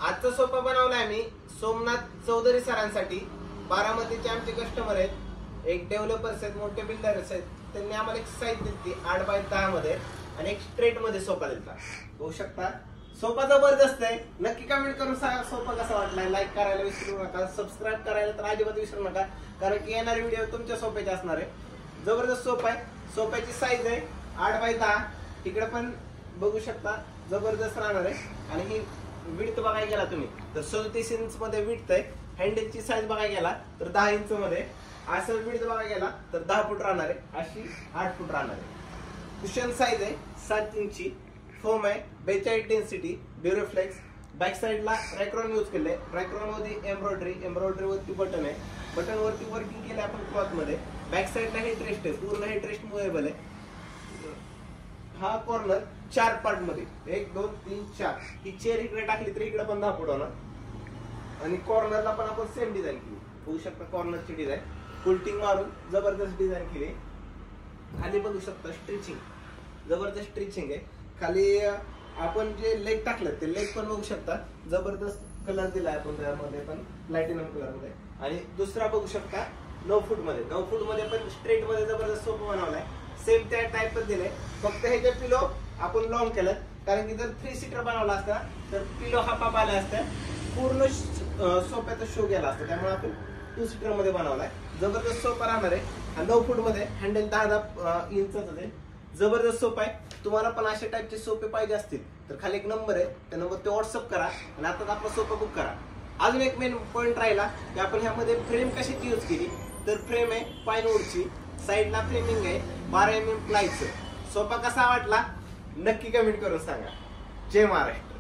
आजचा सोफा बनवलाय आम्ही सोमनाथ चौधरी सरांसाठी. बारामतीचे आमचे कस्टमर आहेत, एक डेव्हलपर्स आहेत, मोठे बिल्डर्स आहेत. त्यांनी आम्हाला एक साईज दिली 8x10 मध्ये आणि एक स्ट्रेट मध्ये सोफा दिला. बघू शकता सोफा जबरदस्त आहे. नक्की कमेंट करून सांगा सोफा कसा वाटलाय. लाईक करायला विसरू नका, सबस्क्राईब करायला तर अजिबात विसरू नका, कारण की येणारे व्हिडिओ तुमच्या सोफ्याचे असणार आहे. जबरदस्त सोफा आहे. सोफ्याची साईज आहे 8x10. इकडे पण बघू शकता जबरदस्त राहणार आहे. आणि ही विड्थ बघायला गेला तुम्ही तर 37 इंच मध्ये विड्थ आहे. हँडलची साईज बघायला गेला तर 10 इंच मध्ये. असं विड्थ बघायला गेला तर 10 फूट राहणार आहे. अशी 8 फूट राहणार आहे. कुशन साईज आहे 7 इंची. फोम आहे 42 डेन्सिटी ड्युरोफ्लेक्स. बॅक साईडला रॅक्रॉन यूज केलंय. रॅक्रॉन मध्ये एम्ब्रॉयडरी वरती बटन आहे. बटन वरती वर्किंग केलंय आपण क्लॉथ मध्ये. बॅक साईडला हेडरेस्ट आहे, पूर्ण हेडरेस्ट मुव्हेबल आहे. हा कॉर्नर 4 पार्ट मध्ये 1 2 3 4. ही चेअर इकडे टाकली तर इकडे पण 10 फूट होणार. आणि कॉर्नरला पण आपण सेम डिझाईन केली. होऊ शकता कॉर्नरची डिझाईन फुलटिंग मारून जबरदस्त डिझाईन केली. खाली बघू शकता स्ट्रिचिंग, जबरदस्त स्ट्रिचिंग आहे. खाली आपण जे लेग टाकलं ते लेग पण बघू शकता. जबरदस्त कलर दिलाय आपण त्यामध्ये पण प्लॅटिनम कलर मध्ये. आणि दुसरा बघू शकता 9 फूट मध्ये. 9 फूट मध्ये पण स्ट्रेट मध्ये जबरदस्त सोफा बनवलाय. सेम त्या टाईपच दिलंय. फक्त हे जे पिलो आपण लॉंग केलं, कारण की जर 3 सीटर बनवला असता तर पिलो हाफ हाफ आला असता, पूर्ण सोफ्याचा शो गेला असता. त्यामुळे आपण 2 सीटर मध्ये बनवलाय. जबरदस्त सोफा राहणार आहे. हा 9 फूट मध्ये हँडल 10 इंचच आहे. जबरदस्त सोफा आहे. तुम्हाला पण अशा टाईपचे सोफे पाहिजे असतील तर खाली एक नंबर आहे, त्या नंबर ते व्हॉट्सअप करा आणि आता आपला सोफा बुक करा. अजून एक मेन पॉईंट राहिला की आपण ह्यामध्ये फ्रेम कशाची यूज केली तर फ्रेम आहे पाईनवूडची. साईडला फ्रेमिंग आहे 12 mm प्लायचं. सोफा कसा वाटला नक्की कमेंट करून सांगा. जय महाराष्ट्र.